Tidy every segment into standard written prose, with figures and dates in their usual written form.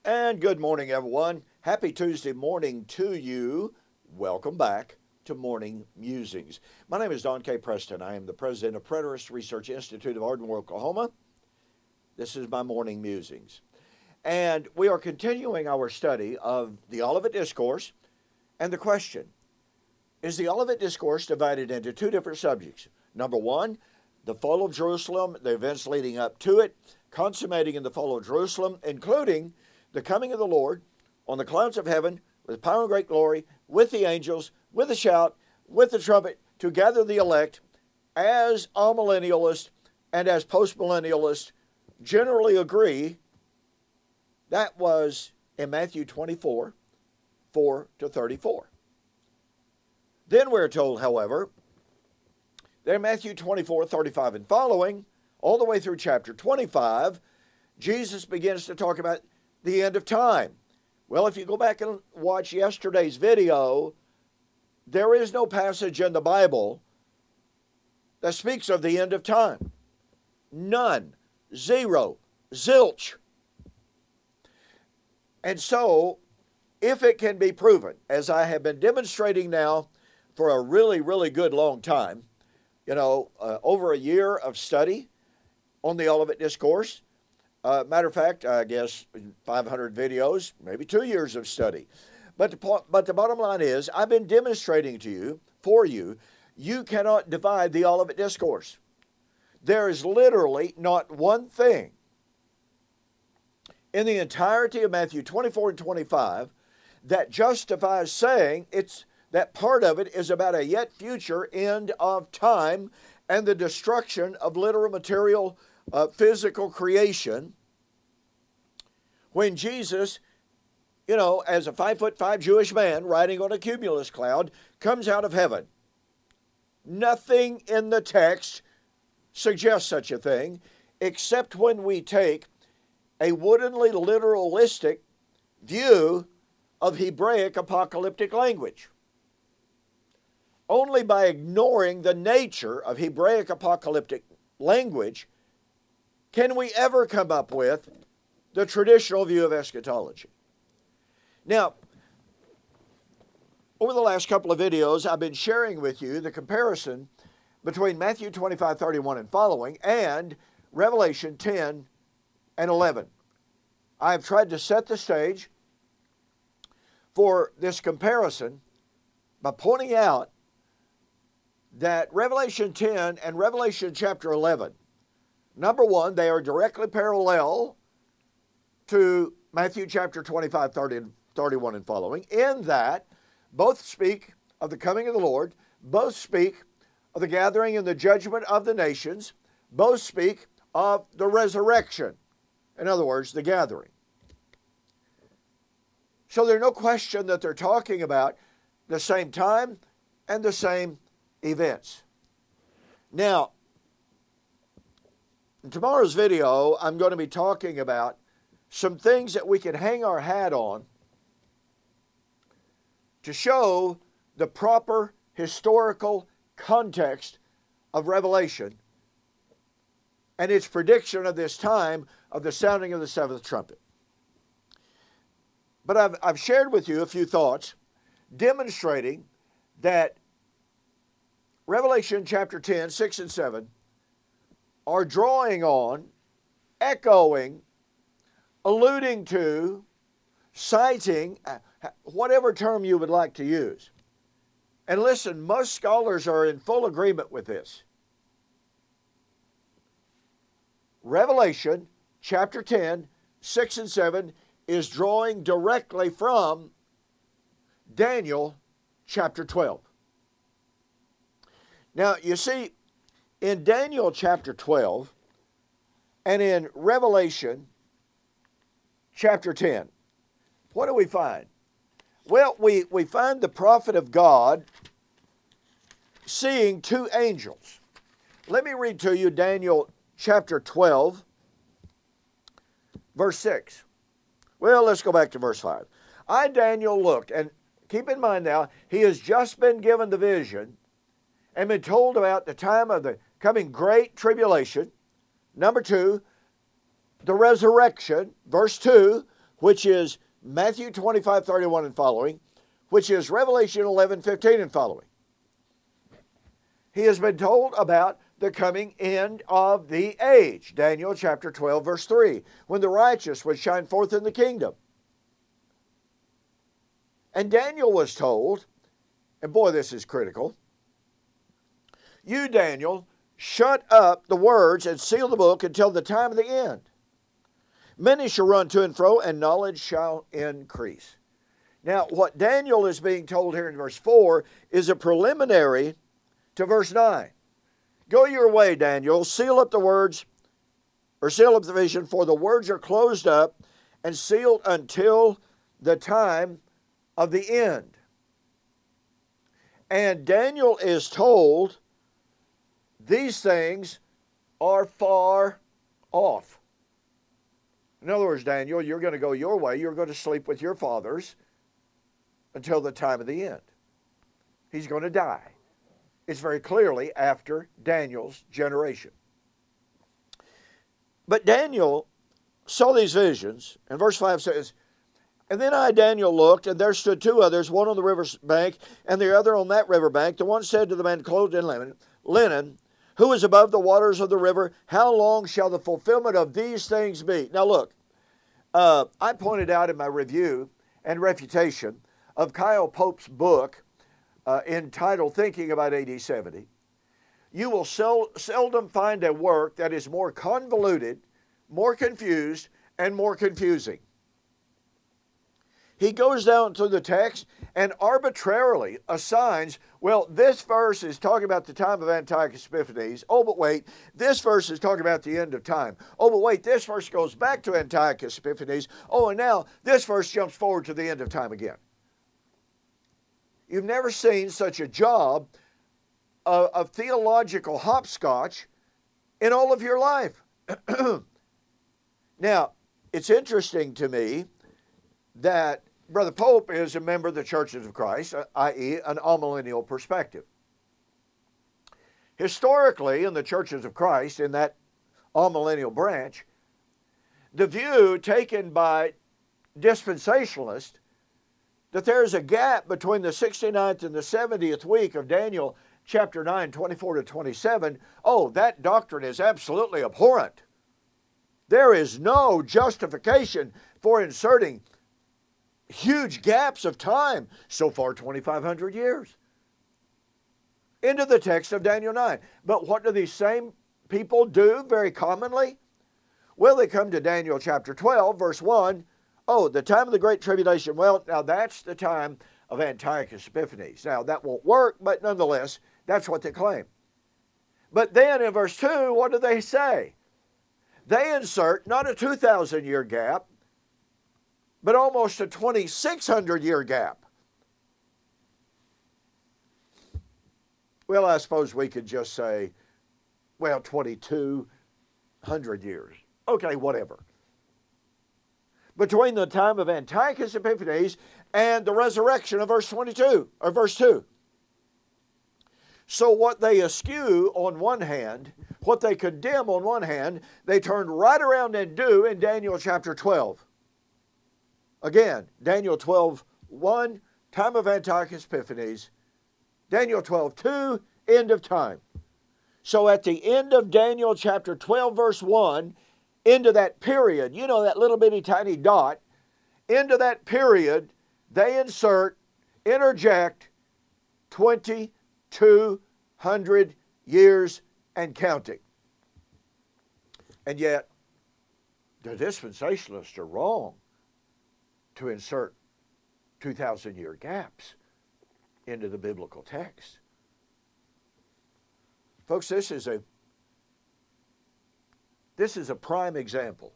And good morning, everyone. Happy Tuesday morning to you. Welcome back to Morning Musings. My name is Don K. Preston. I am the president of Preterist Research Institute of Ardmore, Oklahoma. This is my Morning Musings. And we are continuing our study of the Olivet Discourse and the question, is the Olivet Discourse divided into two different subjects? Number one, the fall of Jerusalem, the events leading up to it, consummating in the fall of Jerusalem, including the coming of the Lord on the clouds of heaven with power and great glory, with the angels, with a shout, with the trumpet, to gather the elect, as amillennialists and as postmillennialists generally agree. That was in Matthew 24, 4 to 34. Then we're told, however, that in Matthew 24, 35 and following, all the way through chapter 25, Jesus begins to talk about the end of time. Well, if you go back and watch yesterday's video, there is no passage in the Bible that speaks of the end of time. None. Zero. Zilch. And so, if it can be proven, as I have been demonstrating now for a really, really good long time, over a year of study on the Olivet Discourse. Matter of fact, I guess 500 videos, maybe 2 years of study. But the bottom line is, I've been demonstrating to you, for you, you cannot divide the Olivet Discourse. There is literally not one thing in the entirety of Matthew 24 and 25 that justifies saying that part of it is about a yet future end of time and the destruction of literal material physical creation, when Jesus, as a 5'5" Jewish man riding on a cumulus cloud, comes out of heaven. Nothing in the text suggests such a thing, except when we take a woodenly literalistic view of Hebraic apocalyptic language. Only by ignoring the nature of Hebraic apocalyptic language can we ever come up with the traditional view of eschatology. Now, over the last couple of videos, I've been sharing with you the comparison between Matthew 25, 31 and following and Revelation 10 and 11. I've tried to set the stage for this comparison by pointing out that Revelation 10 and Revelation chapter 11, number one, they are directly parallel to Matthew chapter 25, 30, and 31 and following, in that both speak of the coming of the Lord, both speak of the gathering and the judgment of the nations, both speak of the resurrection. In other words, the gathering. So there's no question that they're talking about the same time and the same events. Now, in tomorrow's video, I'm going to be talking about some things that we can hang our hat on to show the proper historical context of Revelation and its prediction of this time of the sounding of the seventh trumpet. But I've shared with you a few thoughts demonstrating that Revelation chapter 10, 6 and 7 are drawing on, echoing, alluding to, citing, whatever term you would like to use. And listen, most scholars are in full agreement with this. Revelation chapter 10, 6 and 7 is drawing directly from Daniel chapter 12. Now, you see, in Daniel chapter 12 and in Revelation chapter 10, what do we find? Well, we find the prophet of God seeing two angels. Let me read to you Daniel chapter 12, verse 6. Well, let's go back to verse 5. I, Daniel, looked, and keep in mind now, he has just been given the vision and been told about the time of the coming great tribulation. Number 2, the resurrection. Verse 2, which is Matthew 25:31 and following, which is Revelation 11:15 and following. He has been told about the coming end of the age. Daniel chapter 12, verse 3, when the righteous would shine forth in the kingdom. And Daniel was told, and boy, this is critical, you, Daniel, shut up the words and seal the book until the time of the end. Many shall run to and fro, and knowledge shall increase. Now, what Daniel is being told here in verse 4 is a preliminary to verse 9. Go your way, Daniel, seal up the words, or seal up the vision, for the words are closed up and sealed until the time of the end. And Daniel is told these things are far off. In other words, Daniel, you're going to go your way. You're going to sleep with your fathers until the time of the end. He's going to die. It's very clearly after Daniel's generation. But Daniel saw these visions, and verse 5 says, and then I, Daniel, looked, and there stood two others, one on the river's bank, and the other on that river bank. The one said to the man clothed in linen, who is above the waters of the river, how long shall the fulfillment of these things be? Now look, I pointed out in my review and refutation of Kyle Pope's book entitled Thinking About AD 70, you will seldom find a work that is more convoluted, more confused, and more confusing. He goes down to the text and arbitrarily assigns, well, this verse is talking about the time of Antiochus Epiphanes. Oh, but wait, this verse is talking about the end of time. Oh, but wait, this verse goes back to Antiochus Epiphanes. Oh, and now this verse jumps forward to the end of time again. You've never seen such a job of theological hopscotch in all of your life. Now, it's interesting to me that Brother Pope is a member of the Churches of Christ, i.e. an amillennial perspective. Historically, in the Churches of Christ, in that amillennial branch, the view taken by dispensationalists that there is a gap between the 69th and the 70th week of Daniel chapter 9, 24 to 27, oh, that doctrine is absolutely abhorrent. There is no justification for inserting huge gaps of time, so far 2,500 years, into the text of Daniel 9. But what do these same people do very commonly? Well, they come to Daniel chapter 12, verse 1. Oh, the time of the Great Tribulation. Well, now that's the time of Antiochus Epiphanes. Now, that won't work, but nonetheless, that's what they claim. But then in verse 2, what do they say? They insert not a 2,000-year gap, but almost a 2,600-year gap. Well, I suppose we could just say, well, 2,200 years. Okay, whatever. Between the time of Antiochus Epiphanes and the resurrection of verse 22, or verse 2. So what they eschew on one hand, what they condemn on one hand, they turn right around and do in Daniel chapter 12. Again, Daniel 12:1, time of Antiochus Epiphanes. Daniel 12:2, end of time. So at the end of Daniel chapter 12, verse 1, into that period, you know, that little bitty tiny dot, into that period, they interject 2,200 years and counting. And yet, the dispensationalists are wrong to insert 2,000-year gaps into the biblical text. Folks, this is a prime example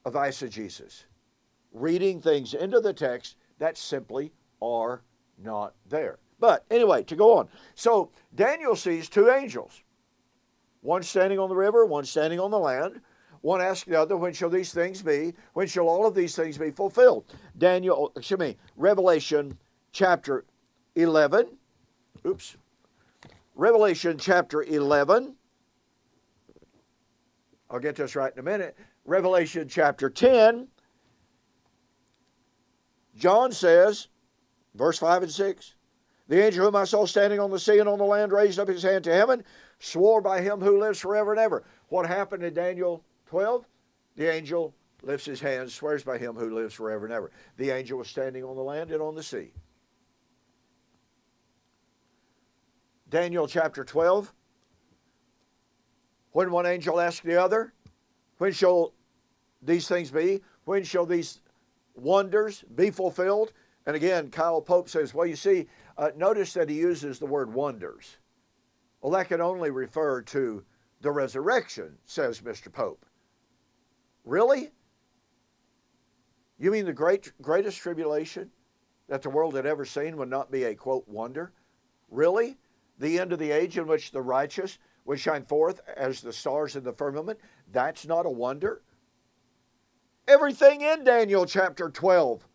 of eisegesis, reading things into the text that simply are not there. But anyway, to go on. So Daniel sees two angels, one standing on the river, one standing on the land. One asks the other, when shall these things be? When shall all of these things be fulfilled? Revelation chapter 11. Revelation chapter 11. I'll get this right in a minute. Revelation chapter 10 John says, verse 5 and 6, the angel whom I saw standing on the sea and on the land raised up his hand to heaven, swore by him who lives forever and ever. What happened in Daniel 12? The angel lifts his hand, swears by him who lives forever and ever. The angel was standing on the land and on the sea. Daniel chapter 12, when one angel asked the other, when shall these things be? When shall these wonders be fulfilled? And again, Kyle Pope says, well, you see, notice that he uses the word wonders. Well, that can only refer to the resurrection, says Mr. Pope. Really? You mean the greatest tribulation that the world had ever seen would not be a, quote, wonder? Really? The end of the age in which the righteous would shine forth as the stars in the firmament? That's not a wonder? Everything in Daniel chapter 12,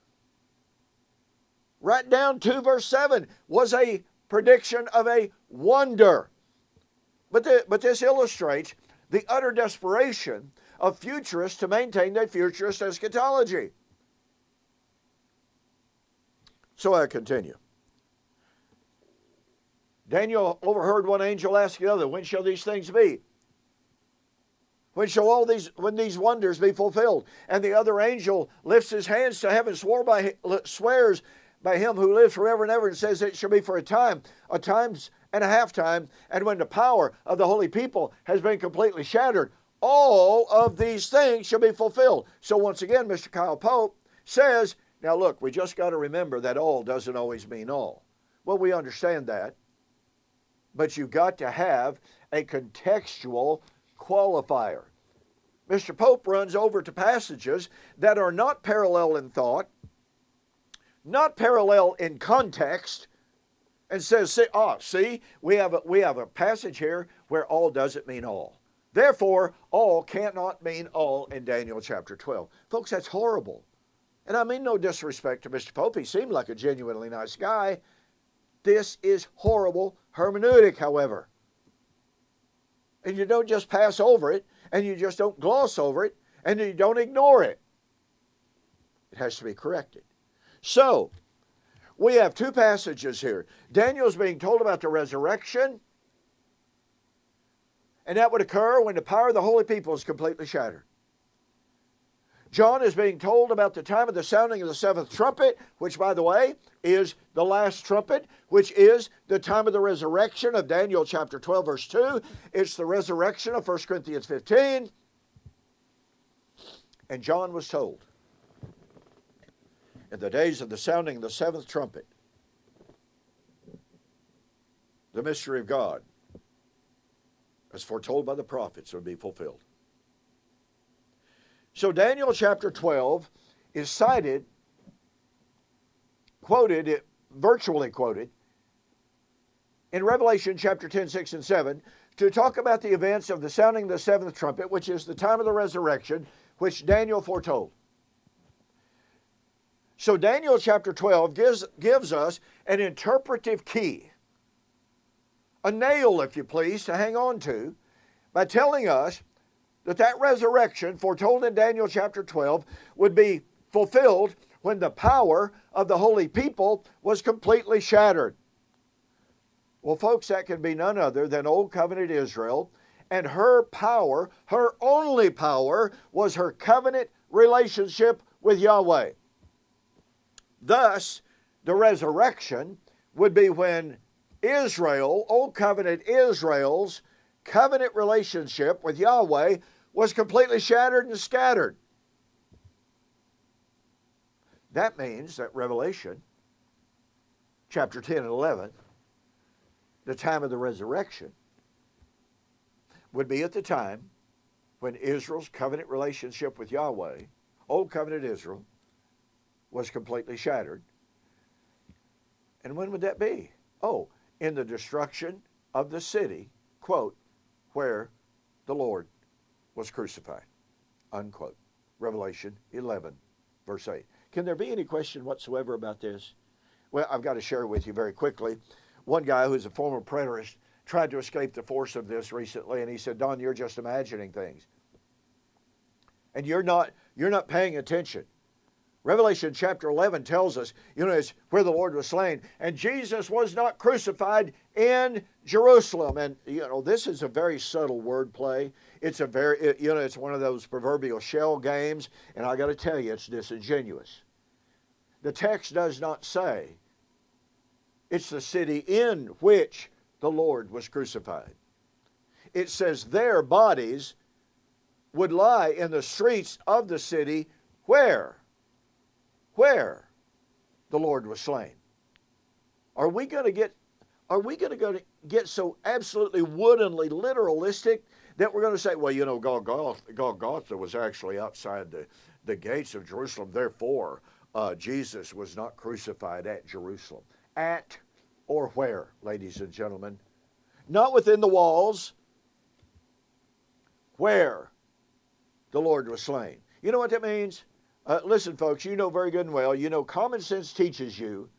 right down to verse 7, was a prediction of a wonder. But this illustrates the utter desperation of futurists to maintain their futurist eschatology. So I continue. Daniel overheard one angel ask the other, when shall these things be? When shall these wonders be fulfilled? And the other angel lifts his hands to heaven, swears by him who lives forever and ever, and says it shall be for a time and a half time, and when the power of the holy people has been completely shattered, all of these things shall be fulfilled. So once again, Mr. Kyle Pope says, now look, we just got to remember that all doesn't always mean all. Well, we understand that, but you've got to have a contextual qualifier. Mr. Pope runs over to passages that are not parallel in thought, not parallel in context, and says, see, we have a passage here where all doesn't mean all. Therefore, all cannot mean all in Daniel chapter 12. Folks, that's horrible. And I mean no disrespect to Mr. Pope. He seemed like a genuinely nice guy. This is horrible hermeneutic, however. And you don't just pass over it, and you just don't gloss over it, and you don't ignore it. It has to be corrected. So, we have two passages here. Daniel's being told about the resurrection, and that would occur when the power of the holy people is completely shattered. John is being told about the time of the sounding of the seventh trumpet, which, by the way, is the last trumpet, which is the time of the resurrection of Daniel chapter 12, verse 2. It's the resurrection of 1 Corinthians 15. And John was told, in the days of the sounding of the seventh trumpet, the mystery of God, as foretold by the prophets, would be fulfilled. So Daniel chapter 12 is cited, virtually quoted, in Revelation chapter 10, 6, and 7 to talk about the events of the sounding of the seventh trumpet, which is the time of the resurrection, which Daniel foretold. So Daniel chapter 12 gives us an interpretive key, a nail, if you please, to hang on to, by telling us that resurrection foretold in Daniel chapter 12 would be fulfilled when the power of the holy people was completely shattered. Well, folks, that can be none other than Old Covenant Israel, and her power, her only power, was her covenant relationship with Yahweh. Thus, the resurrection would be when Israel, Old Covenant Israel's covenant relationship with Yahweh was completely shattered and scattered. That means that Revelation chapter 10 and 11, the time of the resurrection, would be at the time when Israel's covenant relationship with Yahweh, Old Covenant Israel, was completely shattered. And when would that be? Oh, in the destruction of the city, quote, where the Lord was crucified, unquote. Revelation 11, verse 8. Can there be any question whatsoever about this? Well, I've got to share with you very quickly. One guy who's a former preterist tried to escape the force of this recently, and he said, Don, you're just imagining things. And you're not paying attention. Revelation chapter 11 tells us, it's where the Lord was slain. And Jesus was not crucified in Jerusalem. And, this is a very subtle wordplay. It's it's one of those proverbial shell games. And I got to tell you, it's disingenuous. The text does not say it's the city in which the Lord was crucified. It says their bodies would lie in the streets of the city where the Lord was slain. Are we going to get so absolutely woodenly literalistic that we're going to say, well, Golgotha was actually outside the gates of Jerusalem, therefore Jesus was not crucified at Jerusalem. At or where, ladies and gentlemen? Not within the walls. Where the Lord was slain. You know what that means? Listen, folks, you know very good and well, common sense teaches you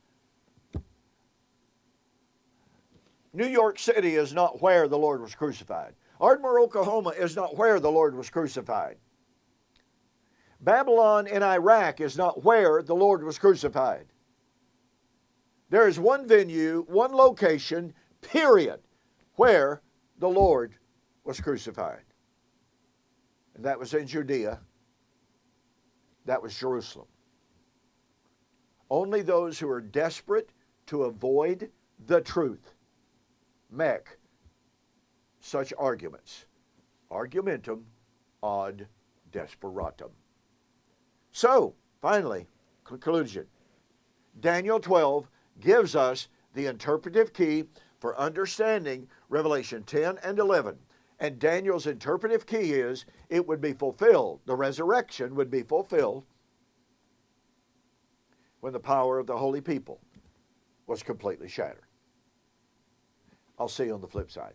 New York City is not where the Lord was crucified. Ardmore, Oklahoma is not where the Lord was crucified. Babylon in Iraq is not where the Lord was crucified. There is one venue, one location, period, where the Lord was crucified. And that was in Judea. That was Jerusalem. Only those who are desperate to avoid the truth make such arguments. Argumentum ad desperatum. So, finally, conclusion. Daniel 12 gives us the interpretive key for understanding Revelation 10 and 11. And Daniel's interpretive key is it would be fulfilled. The resurrection would be fulfilled when the power of the holy people was completely shattered. I'll see you on the flip side.